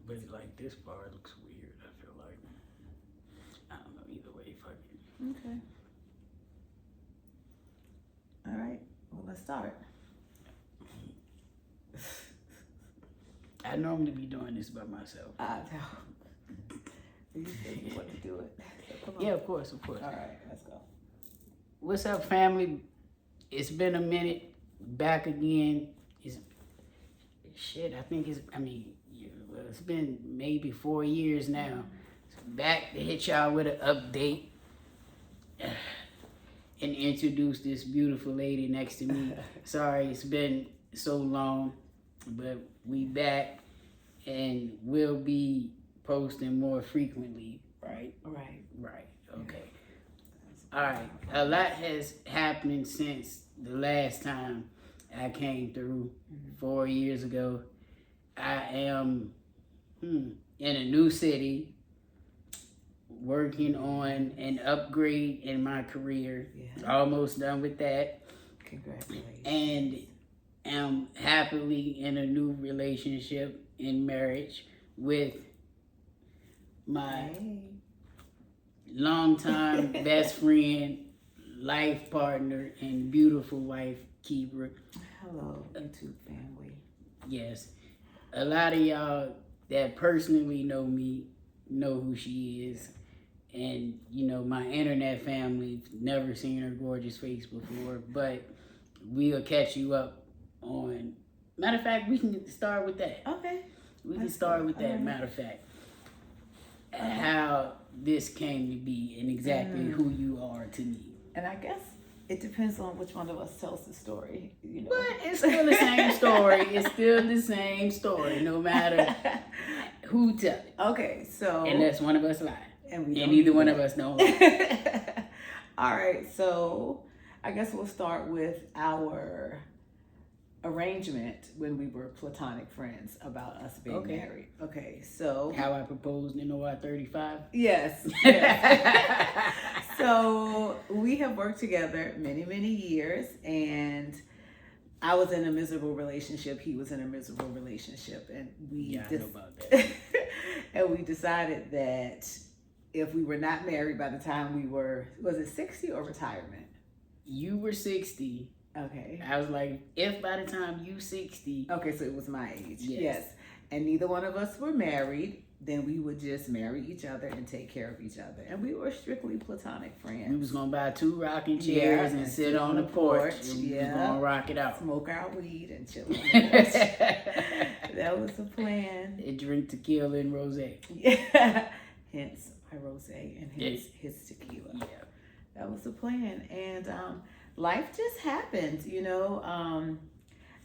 But like this part looks weird. I feel like I don't know. Either way, fuck it. Okay. All right. Well, let's start. I normally be doing this by myself. I know. You said you want to do it. So come on. Yeah, of course, of course. All right. Let's go. What's up, family? It's been a minute. Back again. It's shit. I think it's. I mean, it's been maybe 4 years now. So back to hit y'all with an update and introduce this beautiful lady next to me. Sorry, it's been so long, but we back and we'll be posting more frequently. Right. Right. Right. Okay. All right. A lot has happened since the last time I came through 4 years ago. I am in a new city working on an upgrade in my career. Yeah. Almost done with that. Congratulations. And am happily in a new relationship in marriage with my Hey. longtime best friend, life partner, and beautiful wife, Kibra. Hello, YouTube family. Yes. A lot of y'all that personally know me know who she is. And, you know, my internet family never seen her gorgeous face before. But we'll catch you up on... Matter of fact, we can start with that. Okay. We can Let's start go. with that, Alright. matter of fact. How this came to be and exactly who you are to me. And I guess it depends on which one of us tells the story. You know. But it's still the same story. It's still the same story, no matter who tell it. Okay, so Unless one of us lie. and And neither one of us don't lie. All right, so I guess we'll start with our arrangement when we were platonic friends about us being Okay. married. Okay, so How I proposed in OR 35. yes. yes. So we have worked together many, many years, and I was in a miserable relationship. He was in a miserable relationship, and Yeah, I know about that. and we decided that if we were not married by the time we were, was it 60 or retirement? You were 60. Okay. I was like, if by the time you 60, Okay, so it was my age. Yes. And neither one of us were married, then we would just marry each other and take care of each other. And we were strictly platonic friends. we was gonna buy 2 rocking chairs and sit on the porch. And we was gonna rock it out. Smoke our weed and chill on the porch. That was the plan. And drink tequila and rosé. Yeah. Hence my rosé and hence his tequila. Yeah. That was the plan. And life just happened, you know.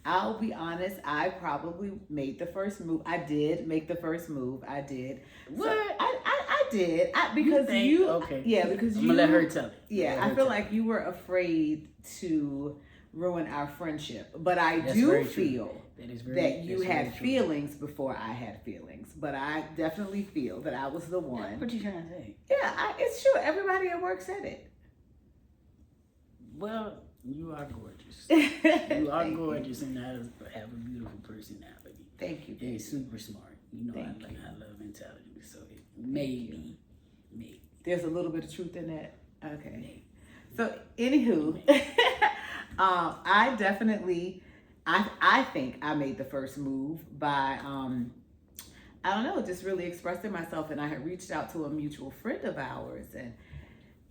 I'll be honest, I probably made the first move. I did make the first move. I did. What? So I did. Because think? you Okay. Yeah, because I'm gonna let her tell it. Yeah, Let I her feel tell like you were afraid to ruin our friendship. But I That's do very true. feel That is very. that you that's had very true. feelings before I had feelings. But I definitely feel that I was the one. What you trying to say? Yeah, it's true. Everybody at work said it. Well, you are gorgeous. You You are gorgeous and have a beautiful personality. Thank you. And super smart. You know, Thank you. I love intelligence. So it maybe. There's a little bit of truth in that. Okay. Maybe. So, anywho, I definitely, I think I made the first move by, I don't know, just really expressing myself. And I had reached out to a mutual friend of ours, and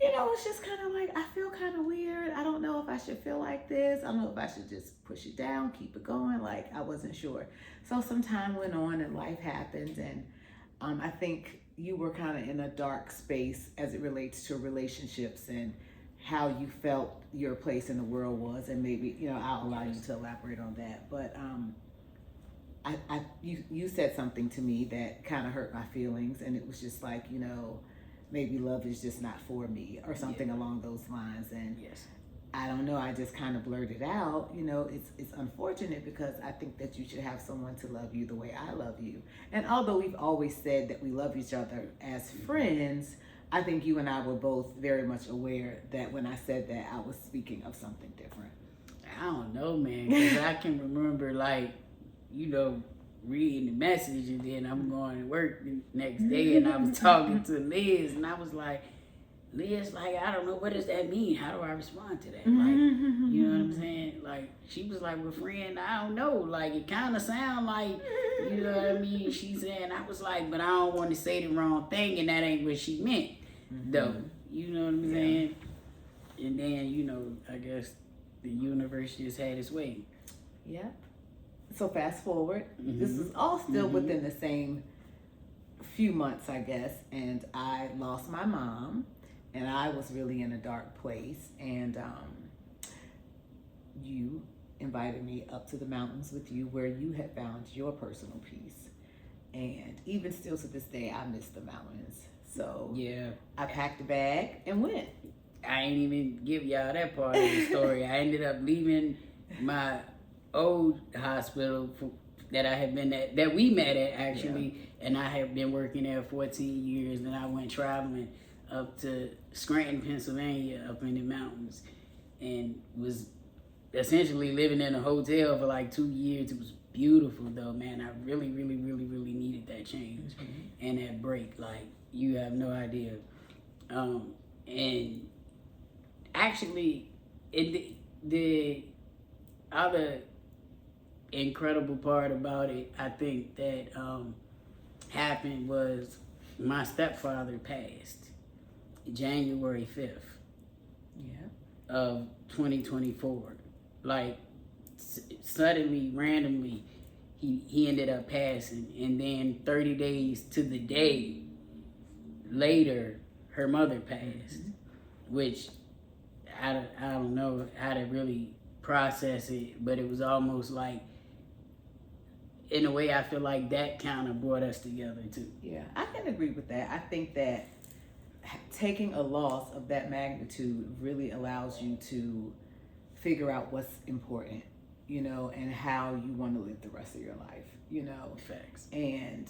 you know, it's just kind of like, I feel kind of weird. I don't know if I should feel like this. I don't know if I should just push it down, keep it going. Like, I wasn't sure. So some time went on and life happened. And I think you were kind of in a dark space as it relates to relationships and how you felt your place in the world was. And maybe, you know, I'll allow you to elaborate on that. But you said something to me that kind of hurt my feelings. And it was just like, you know, maybe love is just not for me or something along those lines. And Yes. I don't know, I just kind of blurted out, you know, it's unfortunate because I think that you should have someone to love you the way I love you. And although we've always said that we love each other as friends, I think you and I were both very much aware that when I said that, I was speaking of something different. I don't know, man, because I can remember, like, you know, reading the message, and then I'm going to work the next day, and I was talking to Liz, and I was like, Liz, like, I don't know, what does that mean? How do I respond to that? Like, you know what I'm saying? Like, she was like, well, friend, I don't know. Like, it kind of sound like, you know what I mean? She said, I was like, but I don't want to say the wrong thing, and that ain't what she meant, though. You know what I'm saying? And then, you know, I guess the universe just had its way. Yeah. So fast forward, this is all still within the same few months, I guess, and I lost my mom, and I was really in a dark place, and you invited me up to the mountains with you where you had found your personal peace, and even still to this day, I miss the mountains. So yeah, I packed a bag and went. I ain't even give y'all that part of the story. I ended up leaving my old hospital that I had been at, that we met at actually, and I had been working there 14 years. Then I went traveling up to Scranton, Pennsylvania, up in the mountains, and was essentially living in a hotel for like 2 years. It was beautiful though, man. I really, really, really, really needed that change and that break. Like, you have no idea. And actually, the other incredible part about it, I think, that happened was my stepfather passed January 5th of 2024. Like, suddenly, randomly, he ended up passing. And then 30 days to the day later, her mother passed, which I don't know how to really process it, but it was almost like, in a way, I feel like that kind of brought us together too. Yeah, I can agree with that. I think that taking a loss of that magnitude really allows you to figure out what's important, you know, and how you want to live the rest of your life, you know. Facts. And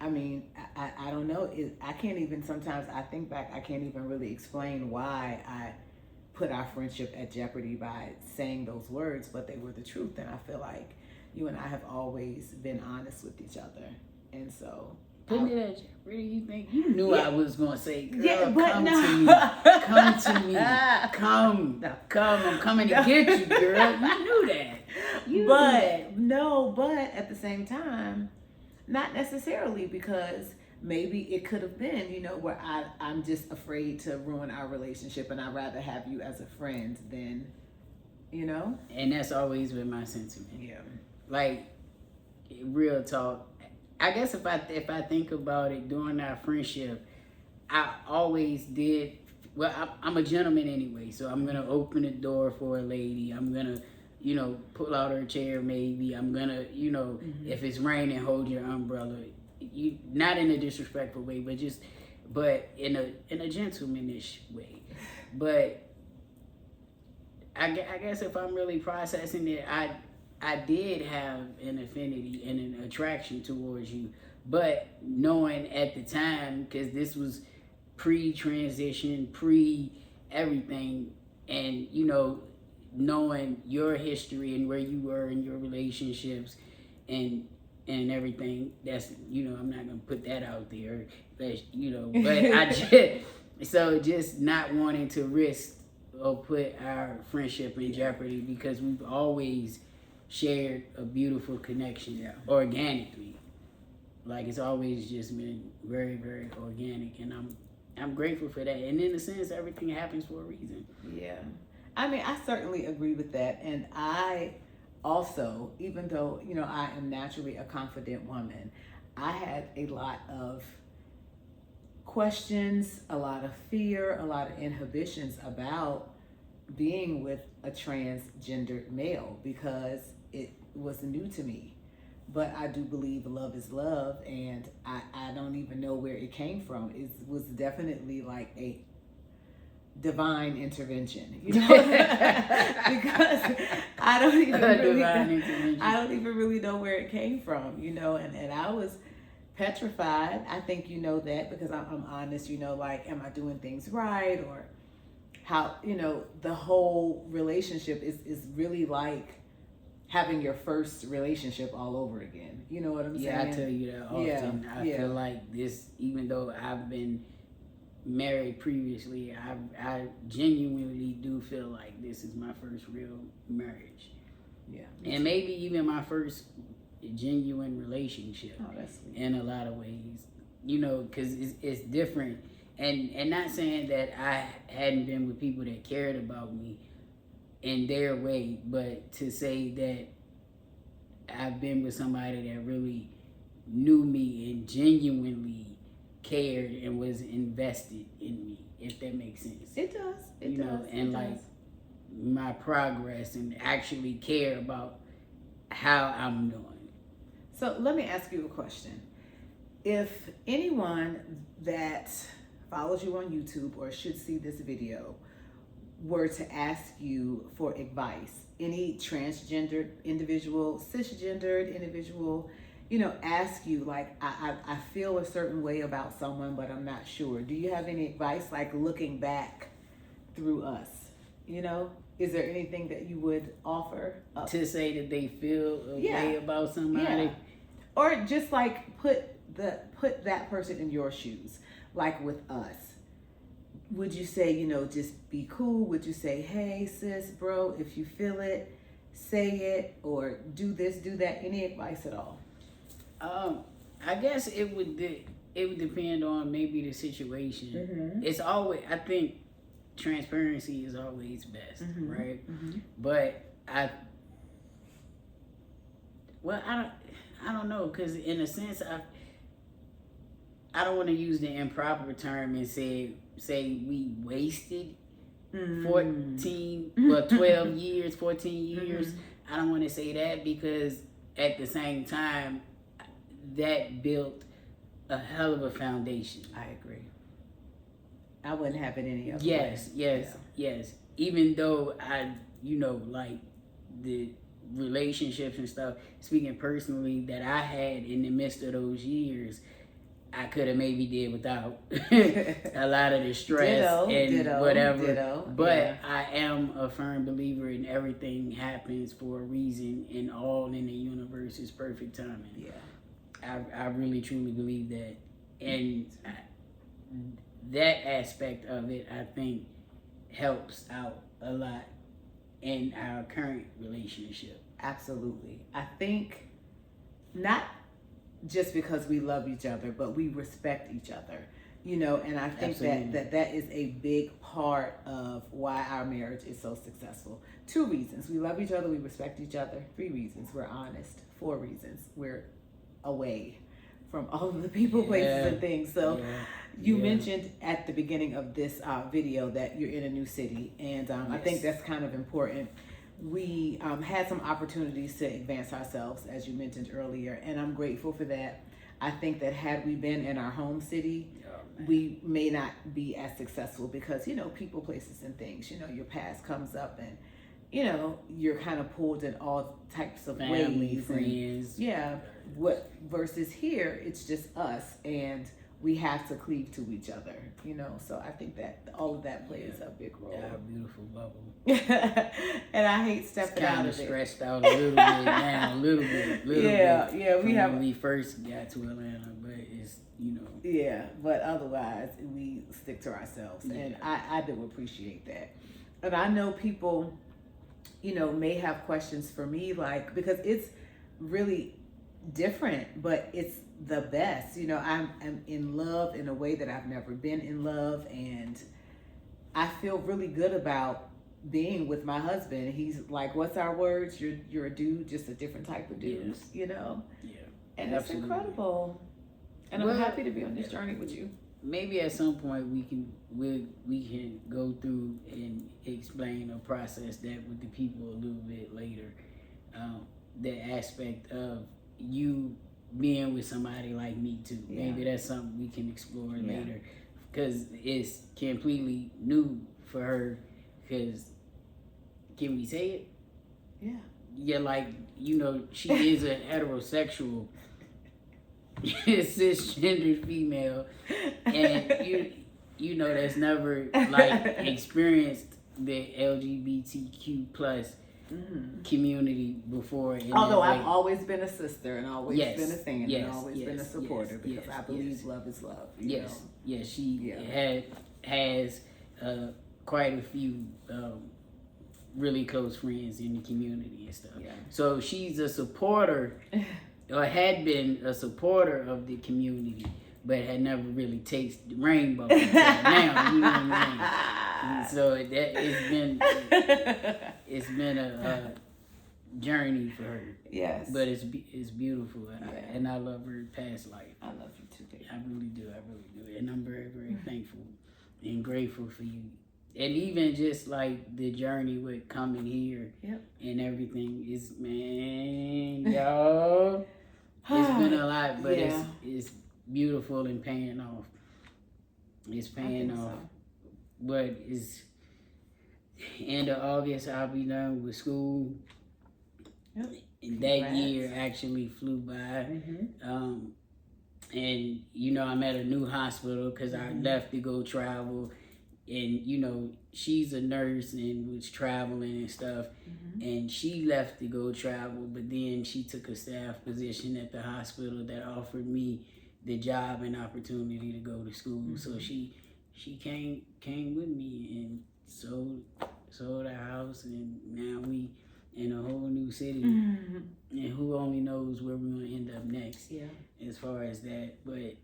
I mean, I don't know. I can't even, sometimes I think back, I can't even really explain why I put our friendship at jeopardy by saying those words, but they were the truth. And I feel like you and I have always been honest with each other. And so putting it at jeopardy, you think you knew I was gonna say, girl, but come no. to me, come to me, come, I'm coming to get you, girl. You knew that. You knew that. No, but at the same time, not necessarily, because maybe it could have been, you know, where I'm just afraid to ruin our relationship, and I'd rather have you as a friend than, you know. And that's always been my sentiment. Yeah. Like, real talk. I guess if I think about it, during our friendship, I always did. Well, I'm a gentleman anyway, so I'm gonna open the door for a lady. I'm gonna, you know, pull out her chair. Maybe I'm gonna, you know, if it's raining, hold your umbrella. You, not in a disrespectful way, but in a gentlemanish way. But I guess if I'm really processing it, I did have an affinity and an attraction towards you, but knowing at the time, because this was pre-transition, pre-everything, and, you know, knowing your history and where you were in your relationships and everything, that's, you know, I'm not gonna put that out there, that's, you know, but just not wanting to risk or put our friendship in jeopardy, because we've always shared a beautiful connection organically. Like, it's always just been very, very organic, and I'm grateful for that. And in a sense, everything happens for a reason. Yeah. I mean, I certainly agree with that. And I also, even though, you know, I am naturally a confident woman, I had a lot of questions, a lot of fear, a lot of inhibitions about being with a transgendered male, because it was new to me. But I do believe love is love, and I don't even know where it came from. It was definitely like a divine intervention, you know, because I don't even really know where it came from, you know, and I was petrified. I think you know that, because I'm honest, you know, like, am I doing things right, or how, you know, the whole relationship is really like having your first relationship all over again. You know what I'm Yeah, saying? I tell you that often. I feel like this, even though I've been married previously, I genuinely do feel like this is my first real marriage. Yeah. And maybe even my first genuine relationship. Oh, that's sweet. In a lot of ways, you know, because it's different. And not saying that I hadn't been with people that cared about me in their way, but to say that I've been with somebody that really knew me and genuinely cared and was invested in me, if that makes sense. It does. It You does. know, and it like does. my progress and actually care about how I'm doing. So let me ask you a question. If anyone that follows you on YouTube or should see this video were to ask you for advice, any transgendered individual, cisgendered individual, you know, ask you like, I feel a certain way about someone, but I'm not sure. Do you have any advice, like looking back through us? You know, is there anything that you would offer up? To say that they feel a Yeah. way about somebody. Yeah. Or just like put that person in your shoes, like with us. Would you say, you know, just be cool? Would you say, hey sis, bro, if you feel it, say it, or do this, do that? Any advice at all? I guess it would depend on maybe the situation. Mm-hmm. It's always, I think transparency is always best, Mm-hmm. right? Mm-hmm. But I don't know, because in a sense I don't want to use the improper term and say we wasted 12 years, 14 years. Mm-hmm. I don't want to say that, because at the same time, that built a hell of a foundation. I agree. I wouldn't have it any other Yes, way. yes. Even though I, you know, like the relationships and stuff, speaking personally, that I had in the midst of those years, I could have maybe did without a lot of the stress and whatever. Ditto. But Yeah. I am a firm believer in everything happens for a reason, and all in the universe is perfect timing. Yeah. I really truly believe that, and that aspect of it, I think, helps out a lot in our current relationship. Absolutely. I think not just because we love each other, but we respect each other, you know, and I think Absolutely. that is a big part of why our marriage is so successful. 2 reasons: we love each other, we respect each other. 3 reasons: we're honest. 4 reasons: we're away from all of the people, places, and things. So you mentioned at the beginning of this video that you're in a new city, and I think that's kind of important. We had some opportunities to advance ourselves, as you mentioned earlier, and I'm grateful for that. I think that had we been in our home city, we may not be as successful because, you know, people, places, and things, you know, your past comes up, and, you know, you're kind of pulled in all types of Family, ways. friends. What versus here, it's just us, and we have to cleave to each other, you know. So I think that all of that plays a big role. Our beautiful bubble. And I hate stepping out Kind of of it. stressed out a little bit now, a little bit. Yeah, we from have. when we first got to Atlanta, but it's, you know. Yeah, but otherwise we stick to ourselves, and I do appreciate that. And I know people, you know, may have questions for me, like, because it's really different, but it's the best. You know, I'm in love in a way that I've never been in love, and I feel really good about being with my husband. He's like, what's our words? You're a dude, just a different type of dude, Yes. you know? Yeah. And Absolutely. it's incredible. And Well, I'm happy to be on this journey with you. Maybe at some point we can go through and explain a process that with the people a little bit later. The aspect of you being with somebody like me too. Yeah. Maybe that's something we can explore later, because it's completely new for her. Because can we say it? Yeah. Yeah, like, you know, she is a heterosexual cisgender female, and you know that's never like experienced the LGBTQ plus community before. Although I've always been a sister and always Yes, been a fan yes, and always been a yes, supporter yes, because yes, I believe yes. love is love. Yes, yes, she has quite a few really close friends in the community and stuff. Yeah. So she's a supporter, or had been a supporter of the community, but had never really tasted the rainbow until now. You know what I mean? So it's been a journey for her. Yes. But it's beautiful, and I love her past life. I love you too, baby. I really do, and I'm very, very thankful and grateful for you. And even just like the journey with coming here and everything is, man, y'all, it's been a lot, but it's beautiful and paying off. It's paying off. So. But it's end of August, I'll be done with school. Yep. And that year actually flew by. And, you know, I'm at a new hospital because I left to go travel. And, you know, she's a nurse and was traveling and stuff. And she left to go travel, but then she took a staff position at the hospital that offered me the job and opportunity to go to school. So she came with me and sold our house, and now we in a whole new city. And who only knows where we're going to end up next as far as that. But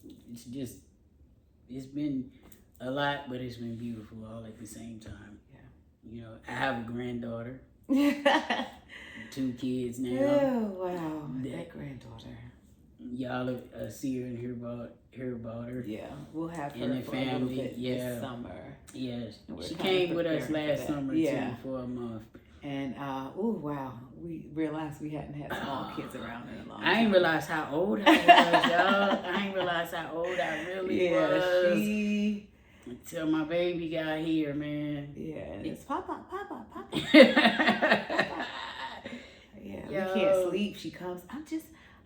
it's been a lot, but it's been beautiful all at the same time. You know, I have a granddaughter, 2 kids now. Oh, wow. That granddaughter. Y'all see her and hear about her. Yeah, we'll have her in the for family. a little bit this summer. Yes, she came with us last summer too for a month. And oh wow, we realized we hadn't had small kids around in a long time. I ain't realized how old I was, y'all. I ain't realized how old I really was. Until my baby got here, man. Yeah, and it's Papa. Yeah, we can't sleep. She comes.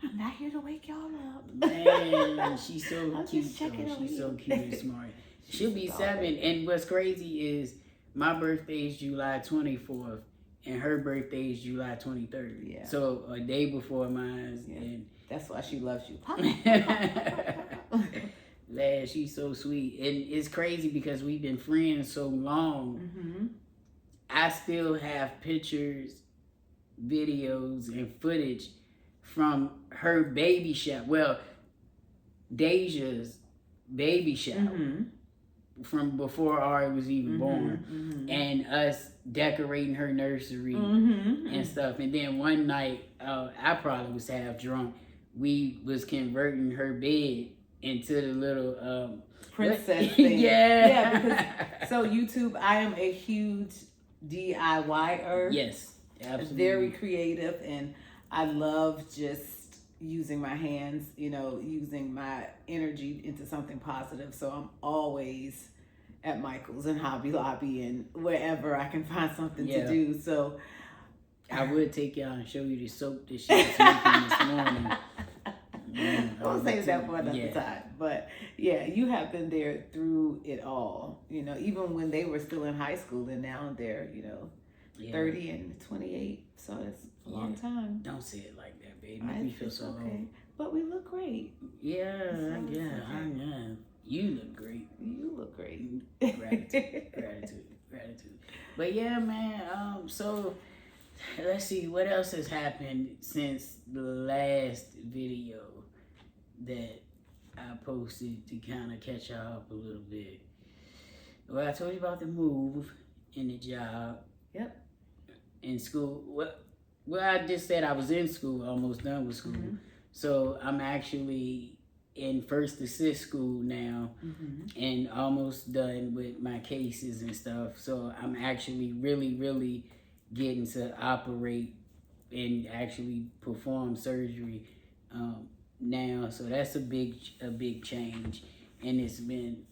I'm not here to wake y'all up. Man, she's so I'm cute. just checking on She's you. so cute and smart. She'll be 7. And what's crazy is my birthday is July 24th. And her birthday is July 23rd. Yeah. So a day before mine. Yeah. And that's why she loves you. Man, she's so sweet. And it's crazy because we've been friends so long. I still have pictures, videos, and footage from her baby shower. Well, Deja's baby shower. From before Ari was even born, and us decorating her nursery and stuff. And then one night, I probably was half drunk. We was converting her bed into the little princess thing. Yeah. Because so YouTube, I am a huge DIYer. Yes, absolutely. Very creative, and I love just using my hands, you know, using my energy into something positive. So I'm always at Michael's and Hobby Lobby and wherever I can find something to do. So I would take y'all and show you the soap that she was making this morning. We'll save that for another time. But yeah, you have been there through it all. You know, even when they were still in high school, and now they're, you know, 30 and 28. So it's a long time. Don't say it like that, baby. Make me feel so old. But we look great. Yeah. You look great. You look great. Gratitude. But yeah, man. So let's see what else has happened since the last video that I posted to kind of catch y'all up a little bit. Well, I told you about the move and the job. Yep. In school. Well, I just said I was in school, almost done with school. So I'm actually in first assist school now and almost done with my cases and stuff. So I'm actually really, really getting to operate and actually perform surgery now. So that's a big change. And it's been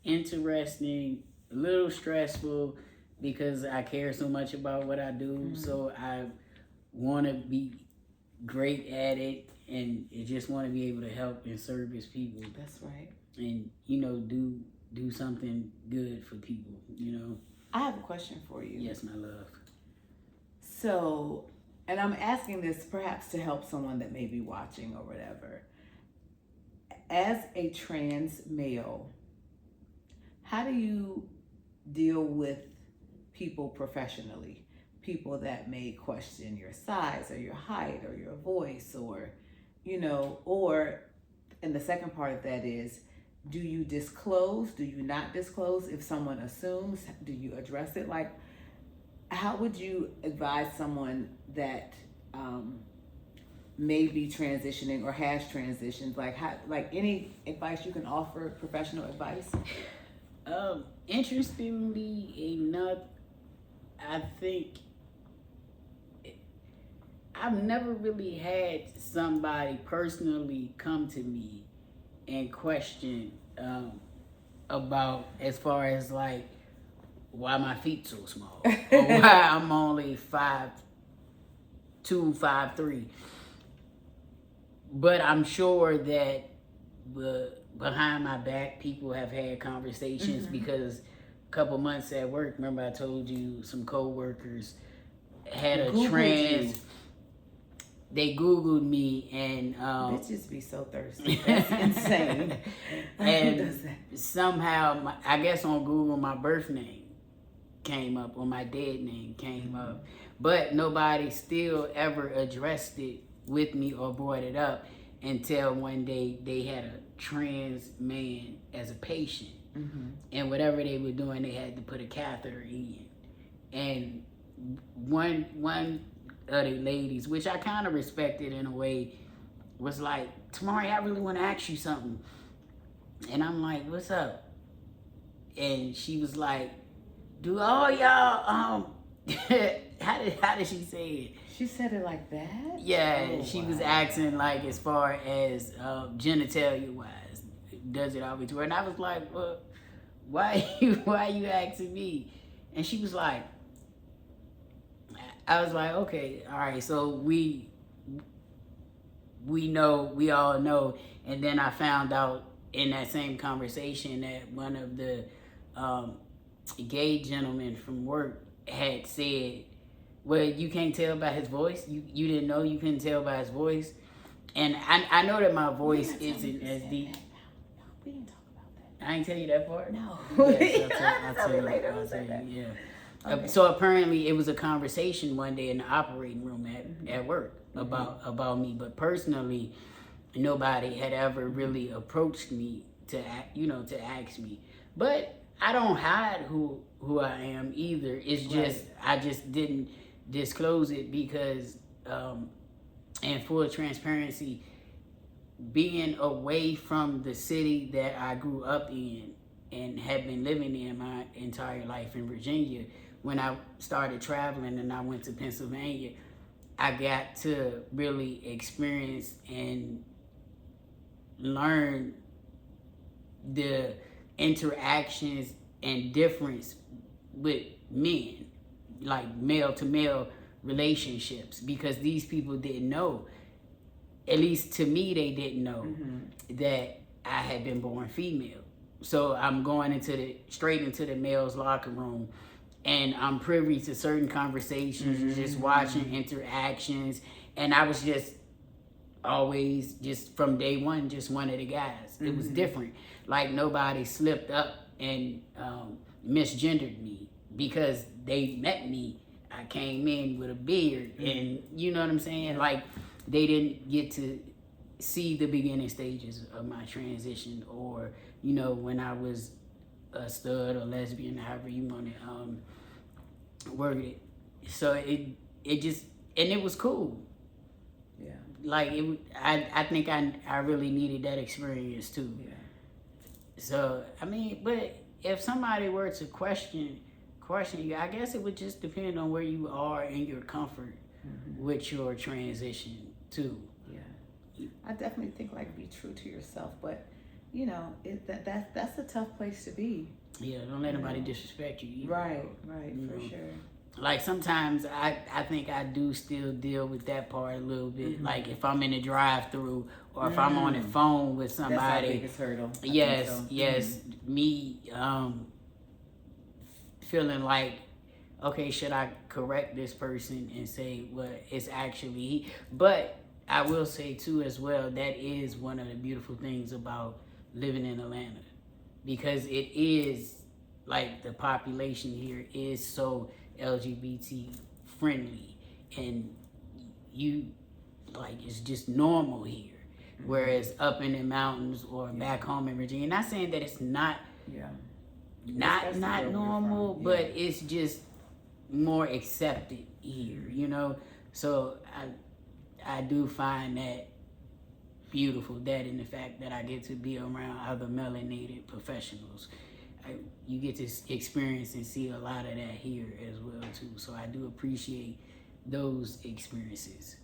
interesting, a little stressful because I care so much about what I do. So I want to be great at it, and I just want to be able to help and service people. That's right. And, you know, do something good for people, you know. I have a question for you. Yes, my love. So, and I'm asking this perhaps to help someone that may be watching or whatever. As a trans male, how do you deal with people professionally? People that may question your size or your height or your voice or, or, and the second part of that is, do you disclose? Do you not disclose? If someone assumes, do you address it? Like, how would you advise someone that may be transitioning or has transitioned? Like any advice you can offer, professional advice? Interestingly enough, I think I've never really had somebody personally come to me and question about, as far as like, why my feet so small or why I'm only 5'2", 5'3". But I'm sure that behind my back, people have had conversations because a couple months at work, remember I told you some co-workers had a trans. They Googled me and bitches be so thirsty. That's insane. And somehow, I guess on Google, my birth name came up or my dead name came up, but nobody still ever addressed it with me or brought it up until one day they had a trans man as a patient, and whatever they were doing, they had to put a catheter in, and one of the ladies, which I kind of respected in a way, was like, Tamari, I really want to ask you something. And I'm like, what's up? And she was like, do all y'all, how did she say it? She said it like that? Yeah, she was asking like as far as genitalia wise, does it always work? And I was like, well, why you asking me? And she was like, I was like, okay, all right, so we all know. And then I found out in that same conversation that one of the gay gentlemen from work had said, well, you can't tell by his voice. You didn't know you couldn't tell by his voice. And I know that my voice isn't as deep. We didn't talk about that. I ain't tell you that part? No. Yes, I'll tell you later. I'll tell you, yeah. Okay. So apparently it was a conversation one day in the operating room at work about me, but personally, nobody had ever really approached me to ask me. But I don't hide who I am either. It's just I just didn't disclose it because, in full transparency, being away from the city that I grew up in and have been living in my entire life in Virginia. When I started traveling and I went to Pennsylvania, I got to really experience and learn the interactions and difference with men, like male to male relationships, because these people didn't know, at least to me they didn't know, that I had been born female. So I'm going straight into the male's locker room, and I'm privy to certain conversations, just watching interactions, and I was just always, just from day one, just one of the guys. It was different. Like nobody slipped up and misgendered me because they met me. I came in with a beard, and you know what I'm saying? Like they didn't get to see the beginning stages of my transition, or when I was a stud or lesbian, however you want to word it. So it just, and it was cool. Yeah. Like I think I really needed that experience too. Yeah. So I mean, but if somebody were to question you, I guess it would just depend on where you are in your comfort with your transition too. Yeah. I definitely think be true to yourself, but that's a tough place to be. Yeah, don't let nobody disrespect you either. Right, for sure. Like sometimes I think I do still deal with that part a little bit. Like if I'm in a drive-through or if I'm on the phone with somebody. That's our biggest hurdle. Yes. Me feeling like, okay, should I correct this person and say, well, it's actually he? But I will say too as well, that is one of the beautiful things about living in Atlanta, because it is like the population here is so LGBT friendly, and you like it's just normal here. Whereas up in the mountains or back home in Virginia, not saying that it's not not normal, but it's just more accepted here, you know. So I do find that beautiful, that in the fact that I get to be around other melanated professionals. You get to experience and see a lot of that here as well too. So I do appreciate those experiences.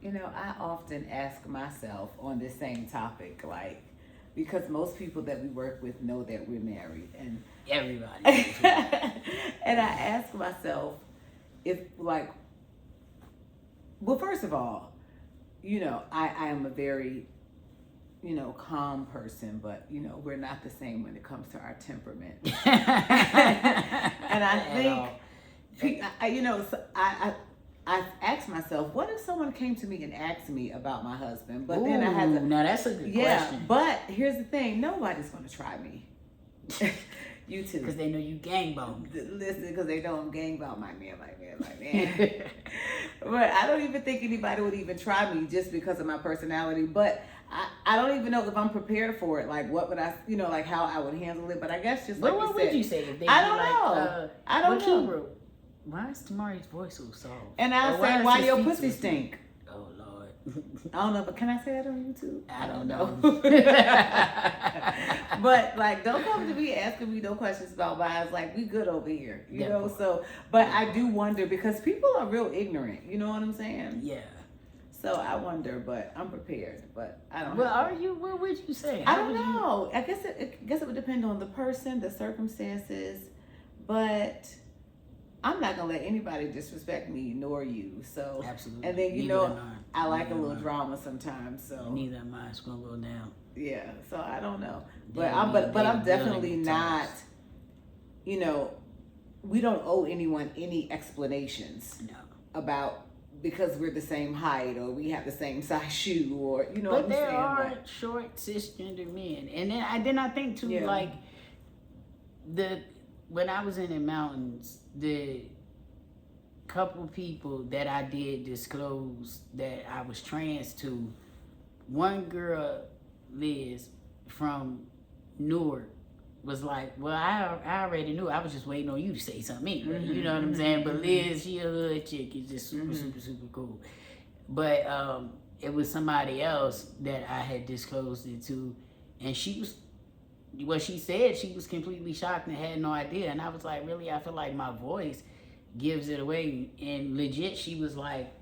You know, I often ask myself on this same topic, like, because most people that we work with know that we're married, and everybody and I ask myself if, like, well, first of all, you know, I am a very, you know, calm person, but, you know, we're not the same when it comes to our temperament. And I think, you know, so I asked myself, what if someone came to me and asked me about my husband? But then I had to. Now that's a good question. But here's the thing: nobody's going to try me. You too, because they know you gangbang. Listen, because they know I'm gangbang my man. But I don't even think anybody would even try me just because of my personality. But I don't even know if I'm prepared for it. Like, what would I, you know, like how I would handle it. But I guess just like what would you say if they? I don't know. I don't know. Why is Tamari's voice so soft? And I say, why your pussy stink? Oh, Lord. I don't know, but can I say that on YouTube? I don't know. But, like, don't come to me asking me no questions about vibes. Like, we good over here, you know? So, but I do wonder, because people are real ignorant, you know what I'm saying? Yeah. So I wonder, but I'm prepared. But I don't. Well, are you? What would you say? I don't know. I guess it would depend on the person, the circumstances, but I'm not gonna let anybody disrespect me nor you. So absolutely. And then Neither am I like a little drama sometimes. So neither am I. It's gonna go down. Yeah. So I don't know, but I'm definitely not. You know, we don't owe anyone any explanations about. Because we're the same height, or we have the same size shoe, or you know. But what I'm saying? There are short cisgender men, and then I think too, like when I was in the mountains, the couple people that I did disclose that I was trans to, one girl, Liz from Newark, was like, well, I already knew. I was just waiting on you to say something anyway. You know what I'm saying? But Liz, she a hood chick. Is just super cool. But it was somebody else that I had disclosed it to, and she was, what she said, she was completely shocked and had no idea. And I was like, really? I feel like my voice gives it away. And legit, she was like,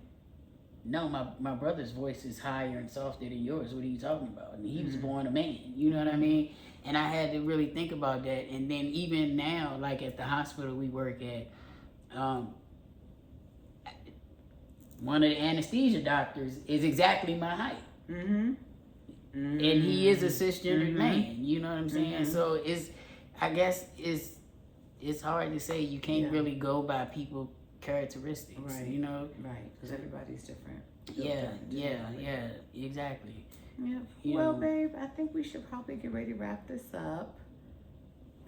no, my brother's voice is higher and softer than yours. What are you talking about? And he was born a man. You know what I mean? And I had to really think about that. And then even now, like at the hospital we work at, one of the anesthesia doctors is exactly my height. And he is a cisgender man. You know what I'm saying? So I guess it's hard to say. You can't really go by people characteristics. Right. You know? Right. Because everybody's different. Yeah, exactly. Yeah. Well, babe, I think we should probably get ready to wrap this up.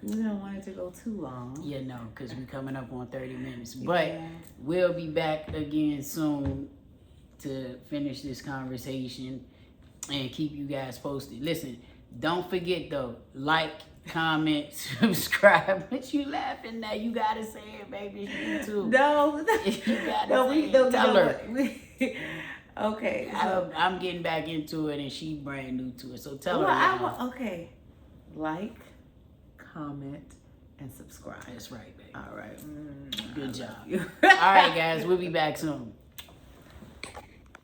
We don't want it to go too long. Yeah, no, because we're coming up on 30 minutes. But we'll be back again soon to finish this conversation and keep you guys posted. Listen, don't forget though, like, comment, subscribe. What you laughing at? You gotta say it, baby. You too. No, you gotta tell her. Okay, I'm getting back into it, and she brand new to it. So tell her. Okay, like, comment, and subscribe. That's right, baby. All right. Good job. All right, guys. We'll be back soon.